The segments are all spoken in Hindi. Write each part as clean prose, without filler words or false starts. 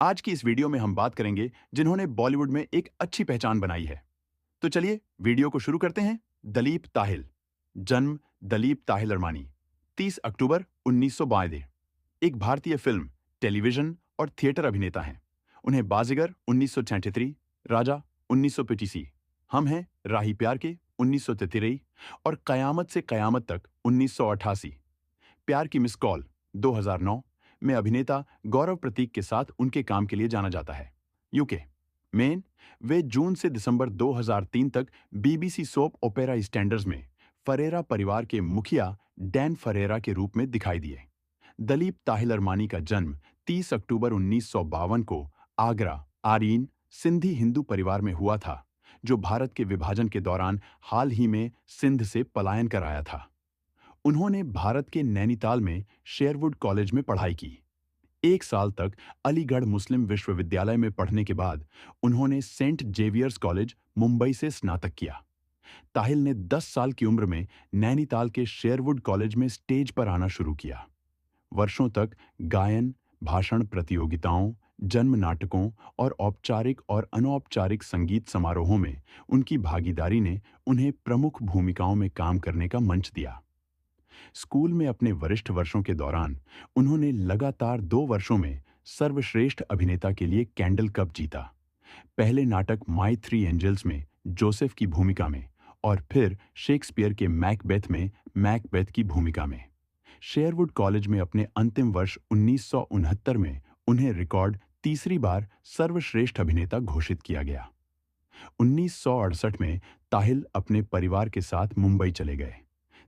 आज की इस वीडियो में हम बात करेंगे जिन्होंने बॉलीवुड में एक अच्छी पहचान बनाई है। तो चलिए वीडियो को शुरू करते हैं। दलीप ताहिल। जन्म दलीप ताहिल अरमानी, 30 अक्टूबर 1952। एक भारतीय फिल्म, टेलीविजन और थिएटर अभिनेता हैं। उन्हें बाजीगर 1933, राजा 1985, हम हैं राही प्यार के 1933 और कयामत से कयामत तक 1988, प्यार की मिस कॉल 2009 में अभिनेता गौरव प्रतीक के साथ उनके काम के लिए जाना जाता है। यूके मेन, वे जून से दिसंबर 2003 तक बीबीसी सोप ओपेरा स्टैंडर्ड्स में फरेरा परिवार के मुखिया डैन फरेरा के रूप में दिखाई दिए। दलीप ताहिल अरमानी का जन्म 30 अक्टूबर 1952 को आगरा, आरीन, सिंधी हिंदू परिवार में हुआ था, जो भारत के विभाजन के दौरान हाल ही में सिंध से पलायन कर आया था। उन्होंने भारत के नैनीताल में शेरवुड कॉलेज में पढ़ाई की। एक साल तक अलीगढ़ मुस्लिम विश्वविद्यालय में पढ़ने के बाद उन्होंने सेंट जेवियर्स कॉलेज, मुंबई से स्नातक किया। ताहिल ने 10 साल की उम्र में नैनीताल के शेरवुड कॉलेज में स्टेज पर आना शुरू किया। वर्षों तक गायन, भाषण प्रतियोगिताओं, जन्म नाटकों और औपचारिक और अनौपचारिक संगीत समारोहों में उनकी भागीदारी ने उन्हें प्रमुख भूमिकाओं में काम करने का मंच दिया। स्कूल में अपने वरिष्ठ वर्षों के दौरान उन्होंने लगातार 2 वर्षों में सर्वश्रेष्ठ अभिनेता के लिए कैंडल कप जीता। पहले नाटक माई थ्री एंजल्स में जोसेफ की भूमिका में और फिर शेक्सपियर के मैकबेथ में मैकबेथ की भूमिका में। शेरवुड कॉलेज में अपने अंतिम वर्ष 1969 में उन्हें रिकॉर्ड तीसरी बार सर्वश्रेष्ठ अभिनेता घोषित किया गया। 1968 में ताहिल अपने परिवार के साथ मुंबई चले गए।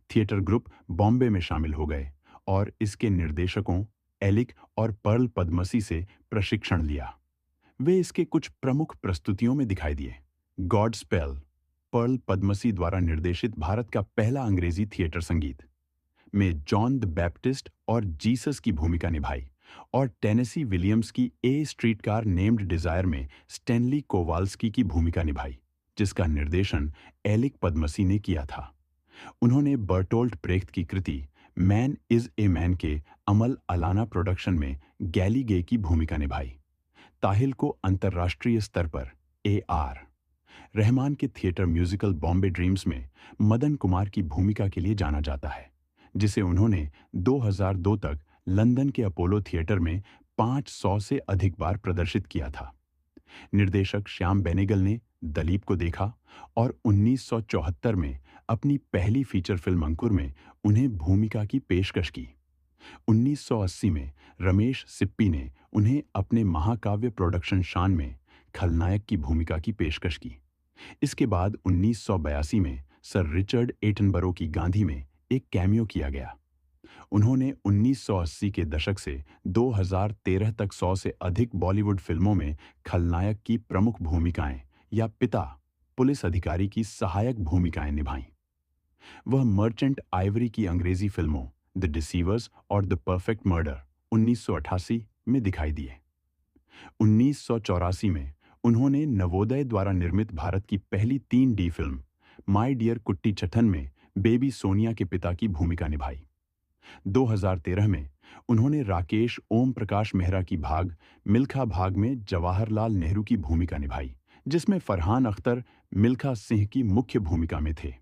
थिएटर ग्रुप बॉम्बे में शामिल हो गए और इसके निर्देशकों एलिक और पर्ल पद्मसी से प्रशिक्षण लिया। वे इसके कुछ प्रमुख प्रस्तुतियों में दिखाई दिए। गॉड स्पेल, पर्ल पद्मसी द्वारा निर्देशित भारत का पहला अंग्रेजी थिएटर संगीत में जॉन द बैप्टिस्ट और जीसस की भूमिका निभाई और टेनेसी विलियम्स की ए स्ट्रीट कार नेम्ड डिजायर में स्टैनली कोवाल्स्की की भूमिका निभाई, जिसका निर्देशन एलिक पद्मसी ने किया था। उन्होंने बर्टोल्ट ब्रेख्त की कृति मैन इज ए मैन के अमल अलाना प्रोडक्शन में गैली गे की भूमिका निभाई। ताहिल को अंतर्राष्ट्रीय स्तर पर ए.आर. रहमान के थिएटर म्यूजिकल बॉम्बे ड्रीम्स में मदन कुमार की भूमिका के लिए जाना जाता है, जिसे उन्होंने 2002 तक लंदन के अपोलो थिएटर में 500 से अधिक बार प्रदर्शित किया था। निर्देशक श्याम बेनेगल ने दलीप को देखा और 1974 में अपनी पहली फीचर फिल्म अंकुर में उन्हें भूमिका की पेशकश की। 1980 में रमेश सिप्पी ने उन्हें अपने महाकाव्य प्रोडक्शन शान में खलनायक की भूमिका की पेशकश की। इसके बाद 1982 में सर रिचर्ड एटनबरो की गांधी में एक कैमियो किया गया। उन्होंने 1980 के दशक से 2013 तक 100 से अधिक बॉलीवुड फिल्मों में खलनायक की प्रमुख भूमिकाएं या पिता, पुलिस अधिकारी की सहायक भूमिकाएं निभाईं। वह मर्चेंट आइवरी की अंग्रेजी फिल्मों द डिसीवर्स और द परफेक्ट मर्डर 1988 में दिखाई दिए। 1984 में उन्होंने नवोदय द्वारा निर्मित भारत की पहली 3D फिल्म माय डियर कुट्टी चट्टन में बेबी सोनिया के पिता की भूमिका निभाई। 2013 में उन्होंने राकेश ओम प्रकाश मेहरा की भाग मिल्खा भाग में जवाहरलाल नेहरू की भूमिका निभाई, जिसमें फरहान अख्तर मिल्खा सिंह की मुख्य भूमिका में थे।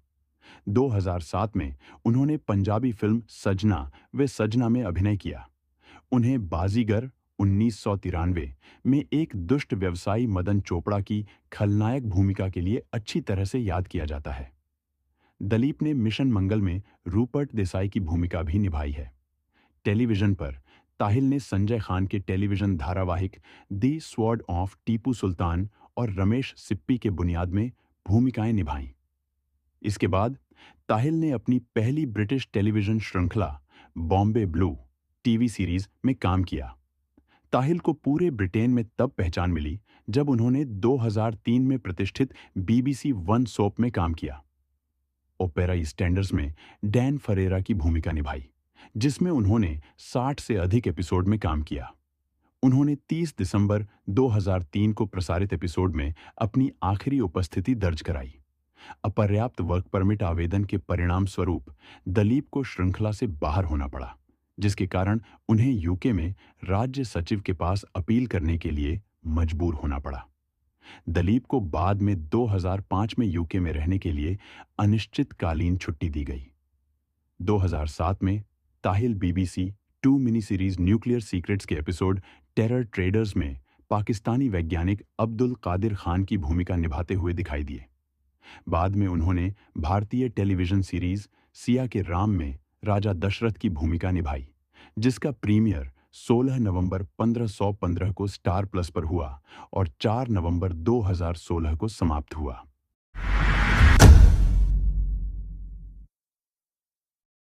2007 में उन्होंने पंजाबी फिल्म सजना वे सजना में अभिनय किया। उन्हें बाजीगर 1993 में एक दुष्ट व्यवसायी मदन चोपड़ा की खलनायक भूमिका के लिए अच्छी तरह से याद किया जाता है। दलीप ने मिशन मंगल में रूपर्ट देसाई की भूमिका भी निभाई है। टेलीविजन पर ताहिल ने संजय खान के टेलीविजन धारावाहिक दी स्वॉर्ड ऑफ टीपू सुल्तान और रमेश सिप्पी के बुनियाद में भूमिकाएं निभाईं। इसके बाद ताहिल ने अपनी पहली ब्रिटिश टेलीविजन श्रृंखला बॉम्बे ब्लू टीवी सीरीज में काम किया। ताहिल को पूरे ब्रिटेन में तब पहचान मिली जब उन्होंने 2003 में प्रतिष्ठित बीबीसी वन सोप में काम किया। ओपेरा स्टैंडर्ड्स में डैन फरेरा की भूमिका निभाई, जिसमें उन्होंने 60 से अधिक एपिसोड में काम किया। उन्होंने 30 दिसंबर 2003 को प्रसारित एपिसोड में अपनी आखिरी उपस्थिति दर्ज कराई। अपर्याप्त वर्क परमिट आवेदन के परिणाम स्वरूप दलीप को श्रृंखला से बाहर होना पड़ा, जिसके कारण उन्हें यूके में राज्य सचिव के पास अपील करने के लिए मजबूर होना पड़ा। दलीप को बाद में 2005 में यूके में रहने के लिए अनिश्चितकालीन छुट्टी दी गई। 2007 में Tahil BBC 2 mini series nuclear secrets के एपिसोड टेरर ट्रेडर्स में पाकिस्तानी वैज्ञानिक अब्दुल कादिर खान की भूमिका निभाते हुए दिखाई दिए। बाद में उन्होंने भारतीय टेलीविजन सीरीज सिया के राम में राजा दशरथ की भूमिका निभाई, जिसका प्रीमियर 16 नवंबर 1515 को स्टार प्लस पर हुआ और 4 नवंबर 2016 को समाप्त हुआ।